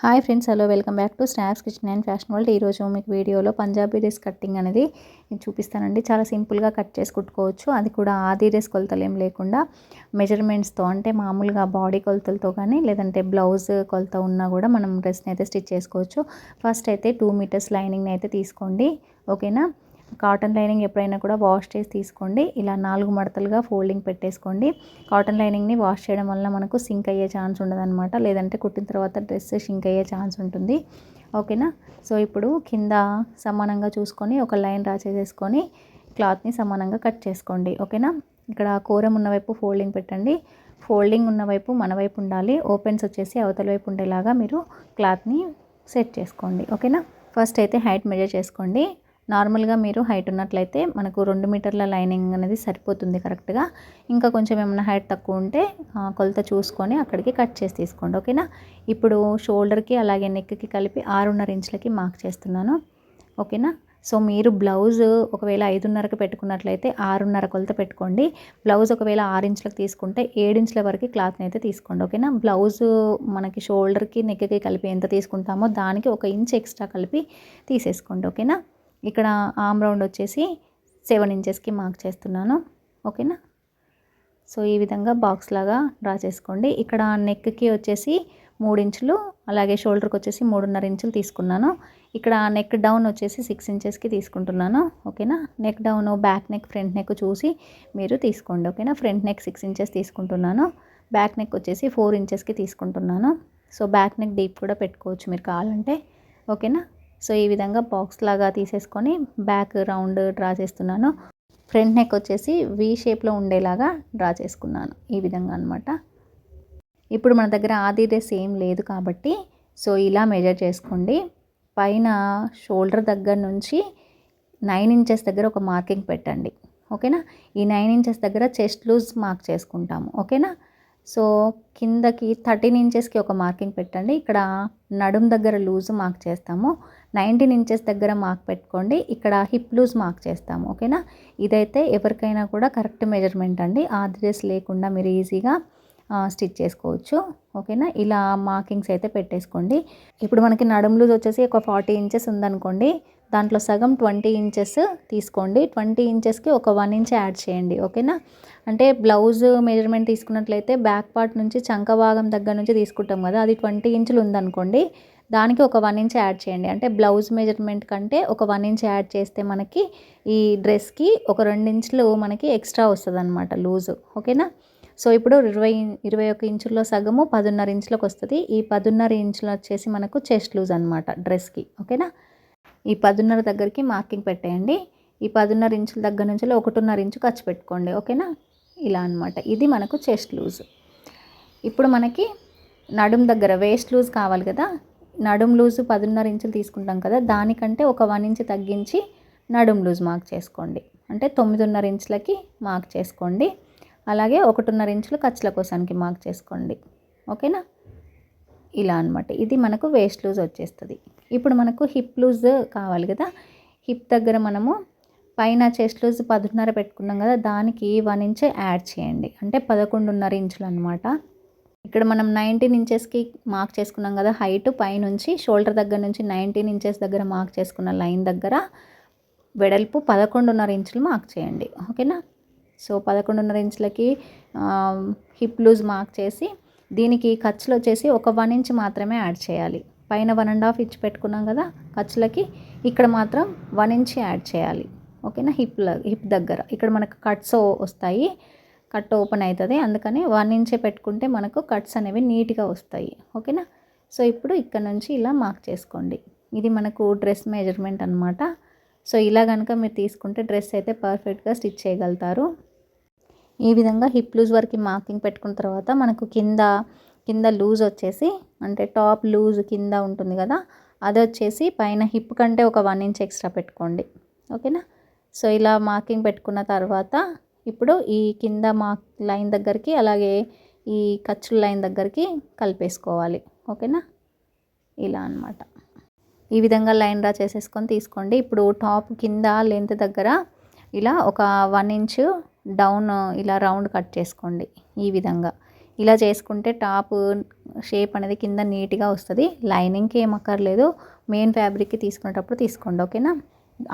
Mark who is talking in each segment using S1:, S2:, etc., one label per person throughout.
S1: Hi friends, hello, welcome back to snaps kitchen and fashion world. ఈరోజు మీకు వీడియోలో Punjabi dress cutting అనేది నేను చూపిస్తానండి. చాలా సింపుల్గా కట్ చేసి కుట్టుకోవచ్చు, అది కూడా ఆది డ్రెస్ కొలతలు ఏం లేకుండా మెజర్మెంట్స్తో, అంటే మామూలుగా బాడీ కొలతలతో కానీ లేదంటే బ్లౌజ్ కొలత ఉన్నా కూడా మనం డ్రెస్ని అయితే స్టిచ్ చేసుకోవచ్చు. ఫస్ట్ అయితే 2 మీటర్స్ లైనింగ్ని అయితే తీసుకోండి, ఓకేనా. కాటన్ లైనింగ్ ఎప్పుడైనా కూడా వాష్ చేసి తీసుకోండి. ఇలా 4 మడతలుగా ఫోల్డింగ్ పెట్టేసుకోండి. కాటన్ లైనింగ్ని వాష్ చేయడం వల్ల మనకు సింక్ అయ్యే ఛాన్స్ ఉండదన్నమాట, లేదంటే కుట్టిన తర్వాత డ్రెస్ షింక్ అయ్యే ఛాన్స్ ఉంటుంది, ఓకేనా. సో ఇప్పుడు కింద సమానంగా చూసుకొని ఒక లైన్ డ్రా చేసేసుకొని క్లాత్ని సమానంగా కట్ చేసుకోండి, ఓకేనా. ఇక్కడ కోరం ఉన్న వైపు ఫోల్డింగ్ పెట్టండి, ఫోల్డింగ్ ఉన్న వైపు మన వైపు ఉండాలి, ఓపెన్స్ వచ్చేసి అవతల వైపు ఉండేలాగా మీరు క్లాత్ని సెట్ చేసుకోండి, ఓకేనా. ఫస్ట్ అయితే హైట్ మెజర్ చేసుకోండి. నార్మల్గా మీరు హైట్ ఉన్నట్లయితే మనకు 2 మీటర్ల లైనింగ్ అనేది సరిపోతుంది కరెక్ట్గా. ఇంకా కొంచెం ఏమైనా హైట్ తక్కువ ఉంటే కొలత చూసుకొని అక్కడికి కట్ చేసి తీసుకోండి, ఓకేనా. ఇప్పుడు షోల్డర్కి అలాగే నెక్కి కలిపి 6.5 ఇంచులకి మార్క్ చేస్తున్నాను, ఓకేనా. సో మీరు బ్లౌజ్ ఒకవేళ 5.5కి పెట్టుకున్నట్లయితే 6.5 కొలత పెట్టుకోండి. బ్లౌజ్ ఒకవేళ 6 ఇంచులకు తీసుకుంటే 7 ఇంచుల వరకు క్లాత్ని అయితే తీసుకోండి, ఓకేనా. బ్లౌజ్ మనకి షోల్డర్కి నెక్కి కలిపి ఎంత తీసుకుంటామో దానికి 1 ఇంచ్ ఎక్స్ట్రా కలిపి తీసేసుకోండి, ఓకేనా. ఇక్కడ ఆమ్ రౌండ్ వచ్చేసి 7 ఇంచెస్కి మార్క్ చేస్తున్నాను, ఓకేనా. సో ఈ విధంగా బాక్స్ లాగా డ్రా చేసుకోండి. ఇక్కడ నెక్కి వచ్చేసి 3 ఇంచులు, అలాగే షోల్డర్కి వచ్చేసి 3.5 ఇంచులు తీసుకున్నాను. ఇక్కడ నెక్ డౌన్ వచ్చేసి 6 ఇంచెస్కి తీసుకుంటున్నాను, ఓకేనా. Neck down, back neck, front neck చూసి మీరు తీసుకోండి, ఓకేనా. ఫ్రంట్ నెక్ 6 ఇంచెస్ తీసుకుంటున్నాను, బ్యాక్ నెక్ వచ్చేసి 4 ఇంచెస్కి తీసుకుంటున్నాను. సో బ్యాక్ నెక్ డీప్ కూడా పెట్టుకోవచ్చు మీరు కావాలంటే, ఓకేనా. సో ఈ విధంగా బాక్స్ లాగా తీసేసుకొని బ్యాక్ రౌండ్ డ్రా చేస్తున్నాను. ఫ్రంట్ నెక్ వచ్చేసి వి షేప్లో ఉండేలాగా డ్రా చేసుకున్నాను, ఈ విధంగా అనమాట. ఇప్పుడు మన దగ్గర ఆది డ్రెస్ ఏం లేదు కాబట్టి సో ఇలా మెజర్ చేసుకోండి. పైన షోల్డర్ దగ్గర నుంచి 9 ఇంచెస్ దగ్గర ఒక మార్కింగ్ పెట్టండి, ఓకేనా. ఈ 9 ఇంచెస్ దగ్గర చెస్ట్ లూజ్ మార్క్ చేసుకుంటాము, ఓకేనా. సో కిందకి 13 ఇంచెస్కి ఒక మార్కింగ్ పెట్టండి. ఇక్కడ నడుం దగ్గర లూజ్ మార్క్ చేస్తాము. 19 ఇంచెస్ దగ్గర మార్క్ పెట్టుకోండి. ఇక్కడ హిప్ లూజ్ మార్క్ చేస్తాము, ఓకేనా. ఇదైతే ఎవరికైనా కూడా కరెక్ట్ మెజర్మెంట్ అండి. ఆ డ్రెస్ లేకుండా మీరు ఈజీగా స్టిచ్ చేసుకోవచ్చు, ఓకేనా. ఇలా మార్కింగ్స్ అయితే పెట్టేసుకోండి. ఇప్పుడు మనకి నడుం లూజ్ వచ్చేసి ఒక 40 ఇంచెస్ ఉందనుకోండి, దాంట్లో సగం 20 ఇంచెస్ తీసుకోండి. 20 ఇంచెస్కి ఒక 1 ఇంచ్ యాడ్ చేయండి, ఓకేనా. అంటే బ్లౌజ్ మెజర్మెంట్ తీసుకున్నట్లయితే బ్యాక్ పార్ట్ నుంచి చంక భాగం దగ్గర నుంచి తీసుకుంటాం కదా, అది 20 ఇంచులు ఉందనుకోండి, దానికి ఒక 1 ఇంచ్ యాడ్ చేయండి. అంటే బ్లౌజ్ మెజర్మెంట్ కంటే ఒక 1 ఇంచ్ యాడ్ చేస్తే మనకి ఈ డ్రెస్కి ఒక 2 ఇంచులు మనకి ఎక్స్ట్రా వస్తుంది అనమాట లూజు, ఓకేనా. సో ఇప్పుడు 21 ఇంచుల్లో సగము 10.5 ఇంచులకు వస్తుంది. ఈ 10.5 ఇంచులు వచ్చేసి మనకు చెస్ట్ లూజ్ అనమాట డ్రెస్కి, ఓకేనా. ఈ 10.5 దగ్గరికి మార్కింగ్ పెట్టేయండి. ఈ 10.5 ఇంచుల దగ్గర నుంచి 1.5 ఇంచు ఖర్చు పెట్టుకోండి, ఓకేనా. ఇలా అనమాట, ఇది మనకు చెస్ట్ లూజ్. ఇప్పుడు మనకి నడుం దగ్గర వేస్ట్ లూజ్ కావాలి కదా, నడుం లూజు 10.5 ఇంచులు తీసుకుంటాం కదా, దానికంటే ఒక 1 ఇంచ్ తగ్గించి నడుం లూజ్ మార్క్ చేసుకోండి. అంటే 9.5 ఇంచులకి మార్క్ చేసుకోండి. అలాగే 1.5 ఇంచులు ఖర్చుల కోసానికి మార్క్ చేసుకోండి, ఓకేనా. ఇలా అనమాట, ఇది మనకు వేస్ట్ లూజ్ వచ్చేస్తుంది. ఇప్పుడు మనకు హిప్ లూజ్ కావాలి కదా, హిప్ దగ్గర మనము పైన చెస్ట్ లూజ్ 10.5 పెట్టుకున్నాం కదా, దానికి 1 ఇంచ్ యాడ్ చేయండి. అంటే 11.5 ఇంచులు అనమాట. ఇక్కడ మనం 19 ఇంచెస్కి మార్క్ చేసుకున్నాం కదా హైట్, పైనుంచి షోల్డర్ దగ్గర నుంచి 19 ఇంచెస్ దగ్గర మార్క్ చేసుకున్న లైన్ దగ్గర వెడల్పు 11.5 ఇంచులు మార్క్ చేయండి, ఓకేనా. సో 11.5 ఇంచులకి హిప్ లూజ్ మార్క్ చేసి దీనికి ఖర్చులు వచ్చేసి ఒక 1 ఇంచ్ మాత్రమే యాడ్ చేయాలి. పైన 1.5 ఇంచ్ పెట్టుకున్నాం కదా ఖర్చులకి, ఇక్కడ మాత్రం 1 ఇంచ్ యాడ్ చేయాలి, ఓకేనా. హిప్ దగ్గర ఇక్కడ మనకు కట్స్ వస్తాయి, కట్ ఓపెన్ అవుతుంది, అందుకని 1 ఇంచే పెట్టుకుంటే మనకు కట్స్ అనేవి నీట్గా వస్తాయి, ఓకేనా. సో ఇప్పుడు ఇక్కడ నుంచి ఇలా మార్క్ చేసుకోండి. ఇది మనకు డ్రెస్ మెజర్మెంట్ అనమాట. సో ఇలా కనుక మీరు తీసుకుంటే డ్రెస్ అయితే పర్ఫెక్ట్గా స్టిచ్ చేయగలుగుతారు. ఈ విధంగా హిప్ లూజ్ వరకు మార్కింగ్ పెట్టుకున్న తర్వాత మనకు కింద లూజ్ వచ్చేసి, అంటే టాప్ లూజ్ కింద ఉంటుంది కదా, అది వచ్చేసి పైన హిప్ కంటే ఒక 1 ఇంచ్ ఎక్స్ట్రా పెట్టుకోండి, ఓకేనా. సో ఇలా మార్కింగ్ పెట్టుకున్న తర్వాత ఇప్పుడు ఈ కింద మార్క్ లైన్ దగ్గరికి అలాగే ఈ ఖర్చుల లైన్ దగ్గరికి కలిపేసుకోవాలి, ఓకేనా. ఇలా అనమాట, ఈ విధంగా లైన్ డ్రా చేసేసుకొని తీసుకోండి. ఇప్పుడు టాప్ కింద లెంత్ దగ్గర ఇలా ఒక 1 ఇంచ్ డౌన్ ఇలా రౌండ్ కట్ చేసుకోండి, ఈ విధంగా. ఇలా చేసుకుంటే టాప్ షేప్ అనేది కింద నీట్గా వస్తుంది. లైనింగ్కి ఏం అక్కర్లేదు, మెయిన్ ఫ్యాబ్రిక్కి తీసుకునేటప్పుడు తీసుకోండి. ఓకేనా.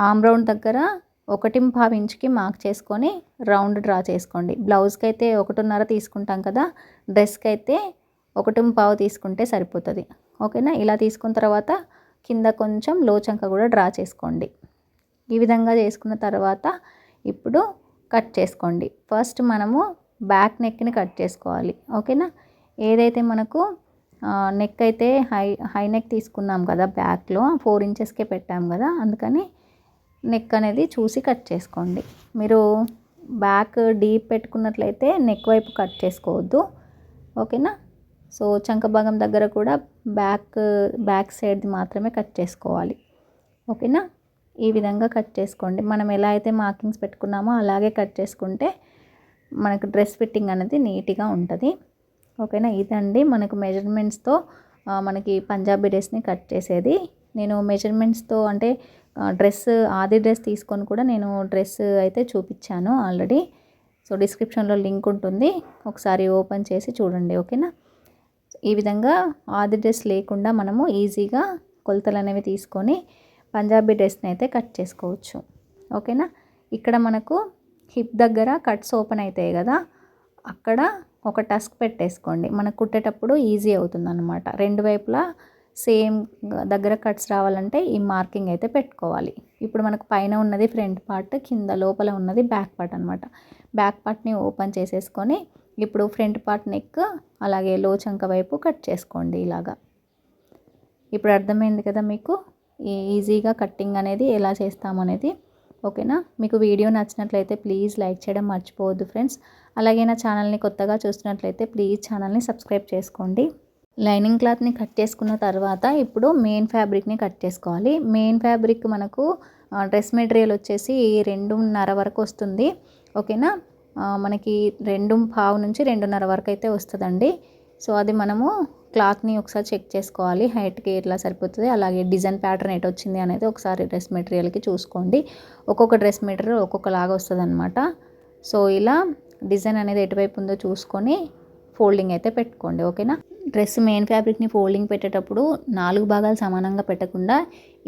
S1: ఆమ్ రౌండ్ దగ్గర 1.5 ఇంచుకి మార్క్ చేసుకొని రౌండ్ డ్రా చేసుకోండి. బ్లౌజ్కి అయితే 1.5 తీసుకుంటాం కదా, డ్రెస్కి అయితే 1.5 తీసుకుంటే సరిపోతుంది. ఓకేనా. ఇలా తీసుకున్న తర్వాత కింద కొంచెం లోచంక కూడా డ్రా చేసుకోండి. ఈ విధంగా చేసుకున్న తర్వాత ఇప్పుడు కట్ చేసుకోండి. ఫస్ట్ మనము బ్యాక్ నెక్ని కట్ చేసుకోవాలి. ఓకేనా. ఏదైతే మనకు నెక్ అయితే హై నెక్ తీసుకున్నాం కదా, బ్యాక్లో 4 ఇంచెస్కే పెట్టాం కదా, అందుకని నెక్ అనేది చూసి కట్ చేసుకోండి. మీరు బ్యాక్ డీప్ పెట్టుకున్నట్లయితే నెక్ వైపు కట్ చేసుకోవద్దు. ఓకేనా. సో చంక భాగం దగ్గర కూడా బ్యాక్ సైడ్ది మాత్రమే కట్ చేసుకోవాలి. ఓకేనా. ఈ విధంగా కట్ చేసుకోండి. మనం ఎలా అయితే మార్కింగ్స్ పెట్టుకున్నామో అలాగే కట్ చేసుకుంటే మనకు డ్రెస్ ఫిట్టింగ్ అనేది నీట్గా ఉంటుంది. ఓకేనా. ఇదండి మనకు మెజర్మెంట్స్తో మనకి పంజాబీ డ్రెస్ని కట్ చేసేది. నేను మెజర్మెంట్స్తో అంటే ఆది డ్రెస్ తీసుకొని కూడా నేను డ్రెస్ అయితే చూపించాను ఆల్రెడీ. సో డిస్క్రిప్షన్లో లింక్ ఉంటుంది, ఒకసారి ఓపెన్ చేసి చూడండి. ఓకేనా. ఈ విధంగా ఆది డ్రెస్ లేకుండా మనము ఈజీగా కొలతలు అనేవి తీసుకొని పంజాబీ డ్రెస్ని అయితే కట్ చేసుకోవచ్చు. ఓకేనా. ఇక్కడ మనకు హిప్ దగ్గర కట్స్ ఓపెన్ అవుతాయి కదా, అక్కడ ఒక టస్క్ పెట్టేసుకోండి. మనకు కుట్టేటప్పుడు ఈజీ అవుతుంది అన్నమాట. రెండు వైపులా సేమ్ దగ్గర కట్స్ రావాలంటే ఈ మార్కింగ్ అయితే పెట్టుకోవాలి. ఇప్పుడు మనకు పైన ఉన్నది ఫ్రంట్ పార్ట్, కింద లోపల ఉన్నది బ్యాక్ పార్ట్ అనమాట. బ్యాక్ పార్ట్ని ఓపెన్ చేసేసుకొని ఇప్పుడు ఫ్రంట్ పార్ట్ నెక్ అలాగే లోచంక వైపు కట్ చేసుకోండి ఇలాగా. ఇప్పుడు అర్థమైంది కదా మీకు ఈజీగా కట్టింగ్ అనేది ఎలా చేస్తామనేది. ఓకేనా. మీకు వీడియో నచ్చినట్లయితే ప్లీజ్ లైక్ చేయడం మర్చిపోవద్దు ఫ్రెండ్స్. అలాగే నా ఛానల్ని కొత్తగా చూస్తున్నట్లయితే ప్లీజ్ ఛానల్ని సబ్స్క్రైబ్ చేసుకోండి. లైనింగ్ క్లాత్ని కట్ చేసుకున్న తర్వాత ఇప్పుడు మెయిన్ ఫ్యాబ్రిక్ని కట్ చేసుకోవాలి. మెయిన్ ఫ్యాబ్రిక్ మనకు డ్రెస్ మెటీరియల్ వచ్చేసి 2.5 వరకు వస్తుంది. ఓకేనా. మనకి 2.5 నుంచి 2.5 వరకు అయితే వస్తుందండి. సో అది మనము క్లాత్ని ఒకసారి చెక్ చేసుకోవాలి, హైట్కి ఎట్లా సరిపోతుంది, అలాగే డిజైన్ ప్యాటర్న్ ఎటు వచ్చింది అనేది ఒకసారి డ్రెస్ మెటీరియల్కి చూసుకోండి. ఒక్కొక్క డ్రెస్ మెటీరియల్ ఒక్కొక్కలాగా వస్తుంది అనమాట. సో ఇలా డిజైన్ అనేది ఎటువైపు ఉందో చూసుకొని ఫోల్డింగ్ అయితే పెట్టుకోండి. ఓకేనా. డ్రెస్ మెయిన్ ఫ్యాబ్రిక్ని ఫోల్డింగ్ పెట్టేటప్పుడు 4 భాగాలు సమానంగా పెట్టకుండా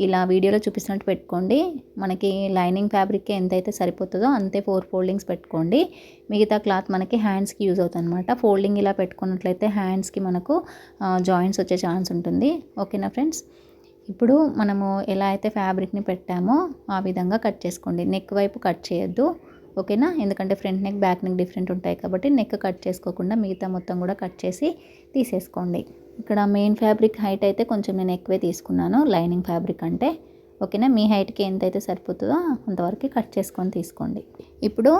S1: ఇలా వీడియోలో చూపిస్తున్నట్టు పెట్టుకోండి. మనకి లైనింగ్ ఫ్యాబ్రిక్కి ఎంతైతే సరిపోతుందో అంతే 4 ఫోల్డింగ్స్ పెట్టుకోండి. మిగతా క్లాత్ మనకి హ్యాండ్స్కి యూజ్ అవుతుంది అనమాట. ఫోల్డింగ్ ఇలా పెట్టుకున్నట్లయితే హ్యాండ్స్కి మనకు జాయింట్స్ వచ్చే ఛాన్స్ ఉంటుంది. ఓకేనా ఫ్రెండ్స్. ఇప్పుడు మనము ఎలా అయితే ఫ్యాబ్రిక్ని పెట్టామో ఆ విధంగా కట్ చేసుకోండి. నెక్ వైపు కట్ చేయొద్దు. ఓకేనా. ఎందుకంటే front neck back neck different ఉంటాయి కాబట్టి నెక్ కట్ చేసుకోకుండా మిగతా మొత్తం కూడా కట్ చేసి తీసేసుకోండి. ఇక్కడ మెయిన్ ఫ్యాబ్రిక్ హైట్ అయితే కొంచెం నేను ఎక్కువే తీసుకున్నాను లైనింగ్ ఫ్యాబ్రిక్ అంటే. ఓకేనా. మీ హైట్కి ఎంతైతే సరిపోతుందో అంతవరకు కట్ చేసుకొని తీసుకోండి. ఇప్పుడు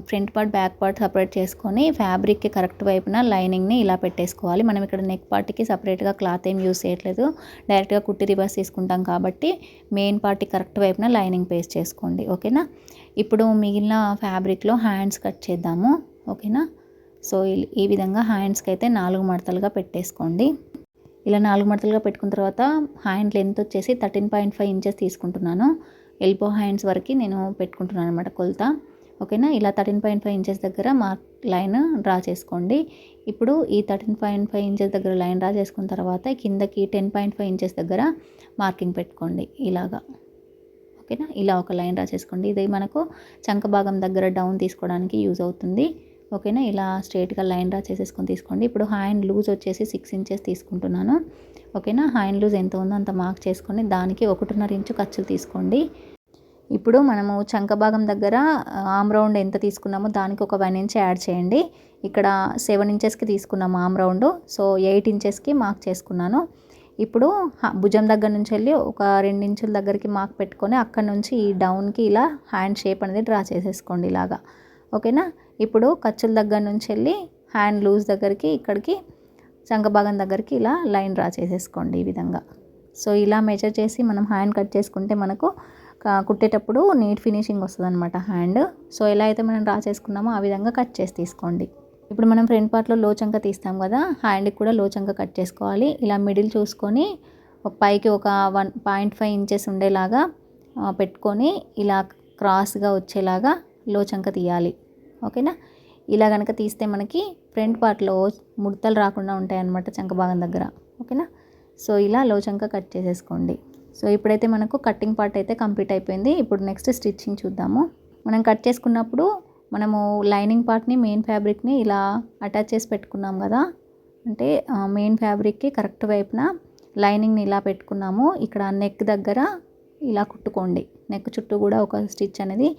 S1: front part back part separate చేసుకొని ఫ్యాబ్రిక్కి కరెక్ట్ వైపున లైనింగ్ని ఇలా పెట్టేసుకోవాలి. మనం ఇక్కడ నెక్ పార్ట్కి సపరేట్గా క్లాత్ ఏం యూస్ చేయట్లేదు, డైరెక్ట్గా కుట్టి రివర్స్ తీసుకుంటాం కాబట్టి మెయిన్ పార్ట్కి కరెక్ట్ వైపున లైనింగ్ పేస్ట్ చేసుకోండి. ఓకేనా. ఇప్పుడు మిగిలిన ఫ్యాబ్రిక్లో హ్యాండ్స్ కట్ చేద్దాము. ఓకేనా. సో ఈ విధంగా హ్యాండ్స్కి అయితే 4 మడతలుగా పెట్టేసుకోండి. ఇలా 4 మడతలుగా పెట్టుకున్న తర్వాత హ్యాండ్ లెంత్ వచ్చేసి 13.5 ఇంచెస్ తీసుకుంటున్నాను. ఎల్బో హ్యాండ్స్ వరకు నేను పెట్టుకుంటున్నాను అనమాట కొలత. ఓకేనా. ఇలా 13.5 ఇంచెస్ దగ్గర లైన్ డ్రా చేసుకోండి. ఇప్పుడు ఈ 13.5 ఇంచెస్ దగ్గర లైన్ డ్రా చేసుకున్న తర్వాత కిందకి 10.5 ఇంచెస్ దగ్గర మార్కింగ్ పెట్టుకోండి ఇలాగా. ఓకేనా. ఇలా ఒక లైన్ డ్రా చేసుకోండి. ఇది మనకు చంక భాగం దగ్గర డౌన్ తీసుకోవడానికి యూజ్ అవుతుంది. ఓకేనా. ఇలా స్ట్రైట్గా లైన్ డ్రా చేసేసుకొని తీసుకోండి. ఇప్పుడు హ్యాండ్ లూజ్ వచ్చేసి 6 ఇంచెస్ తీసుకుంటున్నాను. ఓకేనా. హ్యాండ్ లూజ్ ఎంత ఉందో అంత మార్క్ చేసుకొని దానికి 1.5 ఇంచు ఖర్చులు తీసుకోండి. ఇప్పుడు మనము చంక భాగం దగ్గర ఆమ్ రౌండ్ ఎంత తీసుకున్నామో దానికి ఒక 1 ఇంచ్ యాడ్ చేయండి. ఇక్కడ 7 ఇంచెస్కి తీసుకున్నాము ఆమ్ రౌండ్, సో 8 ఇంచెస్కి మార్క్ చేసుకున్నాను. ఇప్పుడు భుజం దగ్గర నుంచి వెళ్ళి ఒక 2 ఇంచుల దగ్గరికి మార్క్ పెట్టుకొని అక్కడ నుంచి ఈ డౌన్కి ఇలా హ్యాండ్ షేప్ అనేది డ్రా చేసేసుకోండి ఇలాగా. ఓకేనా. ఇప్పుడు ఖర్చుల దగ్గర నుంచి వెళ్ళి హ్యాండ్ లూజ్ దగ్గరికి ఇక్కడికి చంక భాగం దగ్గరికి ఇలా లైన్ డ్రా చేసేసుకోండి ఈ విధంగా. సో ఇలా మెజర్ చేసి మనం హ్యాండ్ కట్ చేసుకుంటే మనకు కుట్టేటప్పుడు నీట్ ఫినిషింగ్ వస్తుంది అనమాట హ్యాండ్. సో ఎలా అయితే మనం డ్రా చేసుకున్నామో ఆ విధంగా కట్ చేసి తీసుకోండి. ఇప్పుడు మనం ఫ్రంట్ పార్ట్లో లోచంక తీస్తాం కదా, హ్యాండ్కి కూడా లోచంక కట్ చేసుకోవాలి. ఇలా మిడిల్ చూసుకొని పైకి ఒక 1.5 ఇంచెస్ ఉండేలాగా పెట్టుకొని ఇలా క్రాస్గా వచ్చేలాగా లోచంక తీయాలి. ఓకేనా. ఇలా కనుక తీస్తే మనకి ఫ్రంట్ పార్ట్లో ముడతలు రాకుండా ఉంటాయి అన్నమాట చంక భాగం దగ్గర. ఓకేనా. సో ఇలా లో చంక కట్ చేసేసుకోండి. సో ఇప్పుడైతే మనకు కట్టింగ్ పార్ట్ అయితే కంప్లీట్ అయిపోయింది. ఇప్పుడు నెక్స్ట్ స్టిచ్చింగ్ చూద్దాము. మనం కట్ చేసుకున్నప్పుడు మనము లైనింగ్ పార్ట్ని మెయిన్ ఫ్యాబ్రిక్ని ఇలా అటాచ్ చేసి పెట్టుకున్నాం కదా, అంటే మెయిన్ ఫ్యాబ్రిక్కి కరెక్ట్ వైపున లైనింగ్ని ఇలా పెట్టుకున్నాము. ఇక్కడ నెక్ దగ్గర ఇలా కుట్టుకోండి. నెక్ చుట్టూ కూడా ఒక స్టిచ్ అనేది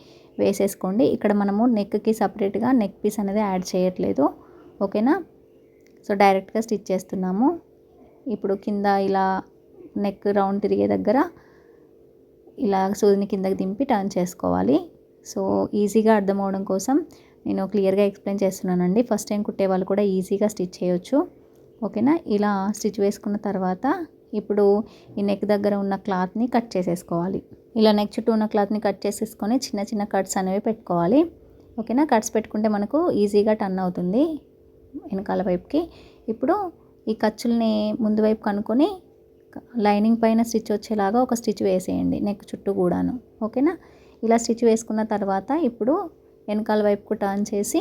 S1: వేసేసుకోండి. ఇక్కడ మనము నెక్కి సపరేట్గా నెక్ పీస్ అనేది యాడ్ చేయట్లేదు. ఓకేనా. సో డైరెక్ట్గా స్టిచ్ చేస్తున్నాము. ఇప్పుడు కింద ఇలా నెక్ రౌండ్ తిరిగే దగ్గర ఇలా సూదిని కిందకి దింపి టర్న్ చేసుకోవాలి. సో ఈజీగా అర్థం అవడం కోసం నేను క్లియర్గా ఎక్స్ప్లెయిన్ చేస్తున్నానండి. ఫస్ట్ టైం కుట్టే వాళ్ళు కూడా ఈజీగా స్టిచ్ చేయొచ్చు. ఓకేనా. ఇలా స్టిచ్ వేసుకున్న తర్వాత ఇప్పుడు ఈ నెక్ దగ్గర ఉన్న క్లాత్ని కట్ చేసేసుకోవాలి. ఇలా నెక్ చుట్టూ ఉన్న క్లాత్ని కట్ చేసేసుకొని చిన్న చిన్న కట్స్ అనేవి పెట్టుకోవాలి. ఓకేనా. కట్స్ పెట్టుకుంటే మనకు ఈజీగా టర్న్ అవుతుంది వెనకాల వైపుకి. ఇప్పుడు ఈ ఖర్చుల్ని ముందు వైపు కనుక్కొని లైనింగ్ పైన స్టిచ్ వచ్చేలాగా ఒక స్టిచ్ వేసేయండి నెక్ చుట్టూ కూడాను. ఓకేనా. ఇలా స్టిచ్ వేసుకున్న తర్వాత ఇప్పుడు వెనకాల వైపుకు టర్న్ చేసి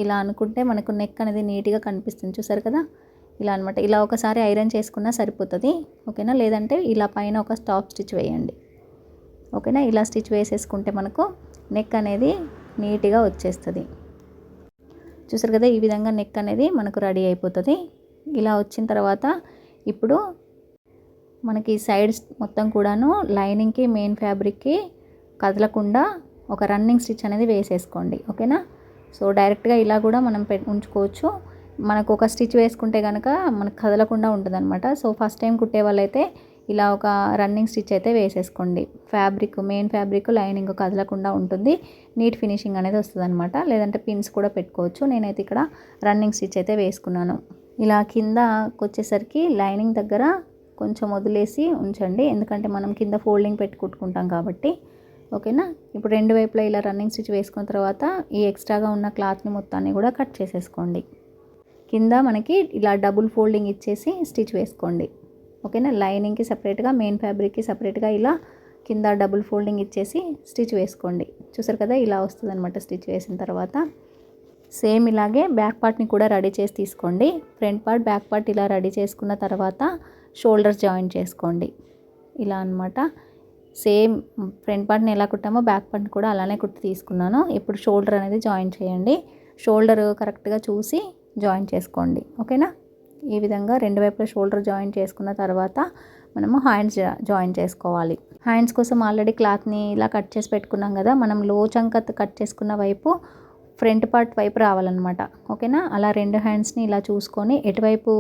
S1: ఇలా అనుకుంటే మనకు నెక్ అనేది నీట్గా కనిపిస్తుంది. చూసారు కదా, ఇలా అనమాట. ఇలా ఒకసారి ఐరన్ చేసుకున్నా సరిపోతుంది. ఓకేనా. లేదంటే ఇలా పైన ఒక స్టాప్ స్టిచ్ వేయండి. ఓకేనా. ఇలా స్టిచ్ వేసేసుకుంటే మనకు నెక్ అనేది నీట్గా వచ్చేస్తుంది. చూసారు కదా, ఈ విధంగా నెక్ అనేది మనకు రెడీ అయిపోతుంది. ఇలా వచ్చిన తర్వాత ఇప్పుడు మనకి సైడ్స్ మొత్తం కూడాను లైనింగ్కి మెయిన్ ఫ్యాబ్రిక్కి కదలకుండా ఒక రన్నింగ్ స్టిచ్ అనేది వేసేసుకోండి. ఓకేనా. సో డైరెక్ట్గా ఇలా కూడా మనం ఉంచుకోవచ్చు. మనకు ఒక స్టిచ్ వేసుకుంటే కనుక మనకు కదలకుండా ఉంటుందన్నమాట. సో ఫస్ట్ టైం కుట్టే వాళ్ళైతే ఇలా ఒక రన్నింగ్ స్టిచ్ అయితే వేసేసుకోండి. ఫ్యాబ్రిక్ మెయిన్ ఫ్యాబ్రిక్ లైనింగ్ కదలకుండా ఉంటుంది. నీట్ ఫినిషింగ్ అనేది వస్తుంది అనమాట. లేదంటే పిన్స్ కూడా పెట్టుకోవచ్చు. నేనైతే ఇక్కడ రన్నింగ్ స్టిచ్ అయితే వేసుకున్నాను. ఇలా కిందకి వచ్చేసరికి లైనింగ్ దగ్గర కొంచెం వదిలేసి ఉంచండి, ఎందుకంటే మనం కింద ఫోల్డింగ్ పెట్టి కుట్టుకుంటాం కాబట్టి. ఓకేనా. ఇప్పుడు రెండు వైపులా ఇలా రన్నింగ్ స్టిచ్ వేసుకున్న తర్వాత ఈ ఎక్స్ట్రాగా ఉన్న క్లాత్ని మొత్తాన్ని కూడా కట్ చేసేసుకోండి. కింద మనకి ఇలా డబుల్ ఫోల్డింగ్ ఇచ్చేసి స్టిచ్ వేసుకోండి. ఓకేనా. లైనింగ్కి సపరేట్గా మెయిన్ ఫ్యాబ్రిక్కి సపరేట్గా ఇలా కింద డబుల్ ఫోల్డింగ్ ఇచ్చేసి స్టిచ్ వేసుకోండి. చూసారు కదా, ఇలా వస్తుంది అనమాట స్టిచ్ వేసిన తర్వాత. సేమ్ ఇలాగే బ్యాక్ పార్ట్ని కూడా రెడీ చేసి తీసుకోండి. ఫ్రంట్ పార్ట్ బ్యాక్ పార్ట్ ఇలా రెడీ చేసుకున్న తర్వాత షోల్డర్స్ జాయిన్ చేసుకోండి. ఇలా అనమాట. సేమ్ ఫ్రంట్ పార్ట్ని ఎలా కుట్టామో బ్యాక్ పార్ట్ని కూడా అలానే కుట్టి తీసుకున్నాను. ఇప్పుడు షోల్డర్ అనేది జాయిన్ చేయండి. షోల్డర్ కరెక్ట్గా చూసి జాయిన్ చేసుకోండి. ఓకేనా. ఈ విధంగా రెండు వైపులా షోల్డర్ జాయిన్ చేసుకున్న తర్వాత మనము హ్యాండ్స్ జాయిన్ చేసుకోవాలి. హ్యాండ్స్ కోసం ఆల్రెడీ క్లాత్ని ఇలా కట్ చేసి పెట్టుకున్నాం కదా, మనం లో చంక కట్ చేసుకున్న వైపు ఫ్రంట్ పార్ట్ వైపు రావాలన్నమాట. ఓకేనా. అలా రెండు హ్యాండ్స్ని ఇలా చూసుకొని ఎటువైపు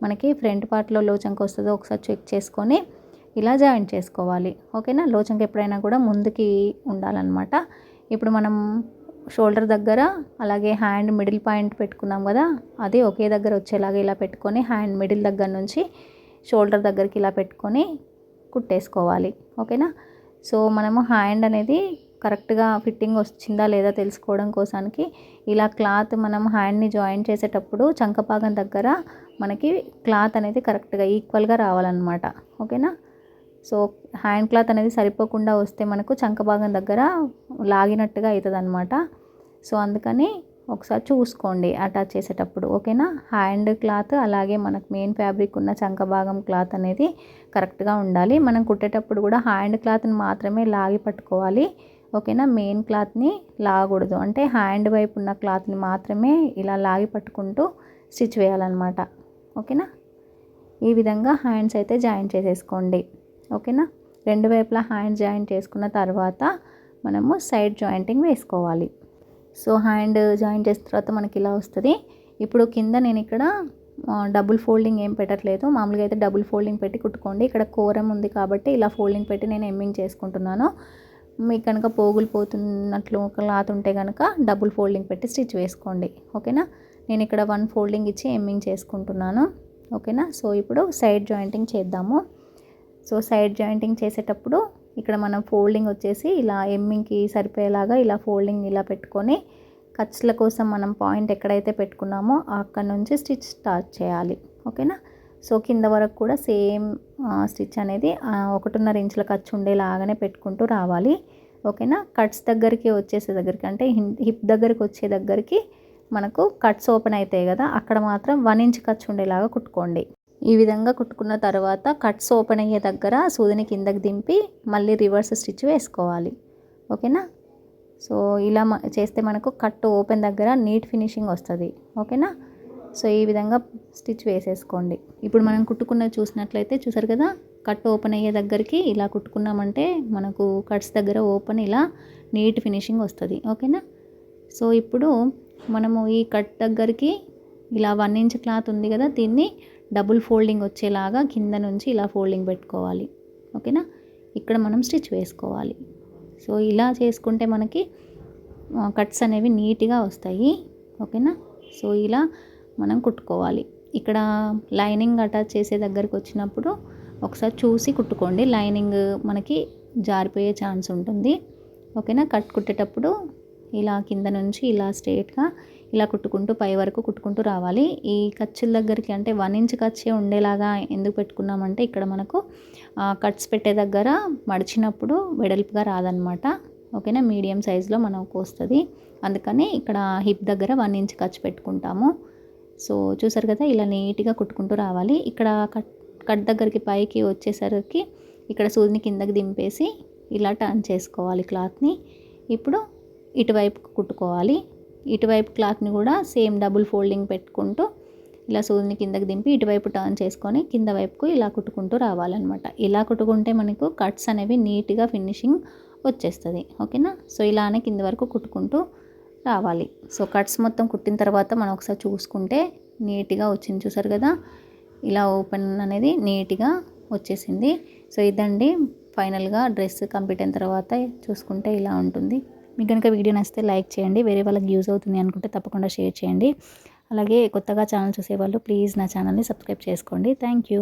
S1: మనకి ఫ్రంట్ పార్ట్లో లో చంక వస్తుందో ఒకసారి చెక్ చేసుకొని ఇలా జాయిన్ చేసుకోవాలి. ఓకేనా. లో చంక ఎప్పుడైనా కూడా ముందుకి ఉండాలన్నమాట. ఇప్పుడు మనం షోల్డర్ దగ్గర అలాగే హ్యాండ్ మిడిల్ పాయింట్ పెట్టుకున్నాం కదా, అది ఒకే దగ్గర వచ్చేలాగా ఇలా పెట్టుకొని హ్యాండ్ మిడిల్ దగ్గర నుంచి షోల్డర్ దగ్గరికి ఇలా పెట్టుకొని కుట్టేసుకోవాలి. ఓకేనా. సో మనము హ్యాండ్ అనేది కరెక్ట్గా ఫిట్టింగ్ వచ్చిందా లేదా తెలుసుకోవడం కోసానికి ఇలా క్లాత్ మనం హ్యాండ్ని జాయిన్ చేసేటప్పుడు చంక భాగం దగ్గర మనకి క్లాత్ అనేది కరెక్ట్గా ఈక్వల్గా రావాలన్నమాట. ఓకేనా. సో హ్యాండ్ క్లాత్ అనేది సరిపోకుండా వస్తే మనకు చంక భాగం దగ్గర లాగినట్టుగా అవుతుంది అనమాట. సో అందుకని ఒకసారి చూసుకోండి అటాచ్ చేసేటప్పుడు. ఓకేనా. హ్యాండ్ క్లాత్ అలాగే మనకు మెయిన్ ఫ్యాబ్రిక్ ఉన్న చంక భాగం క్లాత్ అనేది కరెక్ట్గా ఉండాలి. మనం కుట్టేటప్పుడు కూడా హ్యాండ్ క్లాత్ని మాత్రమే లాగి పట్టుకోవాలి. ఓకేనా. మెయిన్ క్లాత్ని లాగకూడదు. అంటే హ్యాండ్ వైపు ఉన్న క్లాత్ని మాత్రమే ఇలా లాగి పట్టుకుంటూ స్టిచ్ వేయాలన్నమాట. ఓకేనా. ఈ విధంగా హ్యాండ్స్ అయితే జాయిన్ చేసేసుకోండి. ఓకేనా. రెండు వైపులా హ్యాండ్ జాయిన్ చేసుకున్న తర్వాత మనము సైడ్ జాయింటింగ్ వేసుకోవాలి. సో హ్యాండ్ జాయిన్ చేసిన తర్వాత మనకి ఇలా వస్తుంది. ఇప్పుడు కింద నేను ఇక్కడ డబుల్ ఫోల్డింగ్ ఏం పెట్టట్లేదు. మామూలుగా అయితే డబుల్ ఫోల్డింగ్ పెట్టి కుట్టుకోండి. ఇక్కడ కోరం ఉంది కాబట్టి ఇలా ఫోల్డింగ్ పెట్టి నేను ఎమ్మింగ్ చేసుకుంటున్నాను. మీకు కనుక పోగులు పోతున్నట్లు క్లాత్ ఉంటే కనుక డబుల్ ఫోల్డింగ్ పెట్టి స్టిచ్ వేసుకోండి. ఓకేనా. నేను ఇక్కడ 1 ఫోల్డింగ్ ఇచ్చి ఎమ్మింగ్ చేసుకుంటున్నాను. ఓకేనా. సో ఇప్పుడు సైడ్ జాయింటింగ్ చేద్దాము. సో సైడ్ జాయింటింగ్ చేసేటప్పుడు ఇక్కడ మనం ఫోల్డింగ్ వచ్చేసి ఇలా ఎమ్మింగ్కి సరిపోయేలాగా ఇలా ఫోల్డింగ్ ఇలా పెట్టుకొని ఖర్చుల కోసం మనం పాయింట్ ఎక్కడైతే పెట్టుకున్నామో అక్కడ నుంచి స్టిచ్ స్టార్ట్ చేయాలి. ఓకేనా. సో కింద వరకు కూడా సేమ్ స్టిచ్ అనేది 1.5 ఇంచుల ఖర్చు ఉండేలాగానే పెట్టుకుంటూ రావాలి. ఓకేనా. కట్స్ దగ్గరికి వచ్చేసే దగ్గరికి అంటే హిప్ దగ్గరికి వచ్చే దగ్గరికి మనకు కట్స్ ఓపెన్ అవుతాయి కదా, అక్కడ మాత్రం 1 ఇంచ్ ఖర్చు ఉండేలాగా కుట్టుకోండి. ఈ విధంగా కుట్టుకున్న తర్వాత కట్స్ ఓపెన్ అయ్యే దగ్గర సూదిని కిందకి దింపి మళ్ళీ రివర్స్ స్టిచ్ వేసుకోవాలి. ఓకేనా. సో ఇలా చేస్తే మనకు కట్ ఓపెన్ దగ్గర నీట్ ఫినిషింగ్ వస్తుంది. ఓకేనా. సో ఈ విధంగా స్టిచ్ వేసేసుకోండి. ఇప్పుడు మనం కుట్టుకున్నది చూసినట్లయితే చూసారు కదా, కట్ ఓపెన్ అయ్యే దగ్గరికి ఇలా కుట్టుకున్నామంటే మనకు కట్స్ దగ్గర ఓపెన్ ఇలా నీట్ ఫినిషింగ్ వస్తుంది. ఓకేనా. సో ఇప్పుడు మనము ఈ కట్ దగ్గరికి ఇలా 1 ఇంచ్ క్లాత్ ఉంది కదా, దీన్ని డబుల్ ఫోల్డింగ్ వచ్చేలాగా కింద నుంచి ఇలా ఫోల్డింగ్ పెట్టుకోవాలి. ఓకేనా. ఇక్కడ మనం స్టిచ్ వేసుకోవాలి. సో ఇలా చేసుకుంటే మనకి కట్స్ అనేవి నీట్గా వస్తాయి. ఓకేనా. సో ఇలా మనం కుట్టుకోవాలి. ఇక్కడ లైనింగ్ అటాచ్ చేసే దగ్గరికి వచ్చినప్పుడు ఒకసారి చూసి కుట్టుకోండి, లైనింగ్ మనకి జారిపోయే ఛాన్స్ ఉంటుంది. ఓకేనా. కట్ కుట్టేటప్పుడు ఇలా కింద నుంచి ఇలా స్ట్రైట్గా ఇలా కుట్టుకుంటూ పై వరకు కుట్టుకుంటూ రావాలి. ఈ ఖర్చుల దగ్గరికి అంటే 1 ఇంచ్ ఖర్చే ఉండేలాగా ఎందుకు పెట్టుకున్నామంటే ఇక్కడ మనకు కట్స్ పెట్టే దగ్గర మడిచినప్పుడు వెడల్పుగా రాదనమాట. ఓకేనా. మీడియం సైజులో మనకు వస్తుంది, అందుకని ఇక్కడ హిప్ దగ్గర 1 ఇంచ్ ఖర్చు పెట్టుకుంటాము. సో చూసారు కదా, ఇలా నీట్గా కుట్టుకుంటూ రావాలి. ఇక్కడ కట్ దగ్గరికి పైకి వచ్చేసరికి ఇక్కడ సూదిని కిందకి దింపేసి ఇలా టర్న్ చేసుకోవాలి క్లాత్ని. ఇప్పుడు ఇటువైపు కుట్టుకోవాలి. ఇటువైపు క్లాత్ని కూడా సేమ్ డబుల్ ఫోల్డింగ్ పెట్టుకుంటూ ఇలా సూదిని కిందకి దింపి ఇటువైపు టర్న్ చేసుకొని కింద వైపుకు ఇలా కుట్టుకుంటూ రావాలన్నమాట. ఇలా కుట్టుకుంటే మనకు కట్స్ అనేవి నీట్గా ఫినిషింగ్ వచ్చేస్తుంది. ఓకేనా. సో ఇలానే కింద వరకు కుట్టుకుంటూ రావాలి. సో కట్స్ మొత్తం కుట్టిన తర్వాత మనం ఒకసారి చూసుకుంటే నీట్గా వచ్చింది. చూసారు కదా, ఇలా ఓపెన్ అనేది నీట్గా వచ్చేసింది. సో ఇదండి ఫైనల్గా డ్రెస్ కంప్లీట్ అయిన తర్వాత చూసుకుంటే ఇలా ఉంటుంది. మీకు కనుక వీడియో నచ్చితే లైక్ చేయండి, వేరే వాళ్ళకి యూజ్ అవుతుంది అనుకుంటే తప్పకుండా షేర్ చేయండి. అలాగే కొత్తగా ఛానల్ చూసేవాళ్ళు ప్లీజ్ నా ఛానల్ని సబ్స్క్రైబ్ చేసుకోండి. Thank you.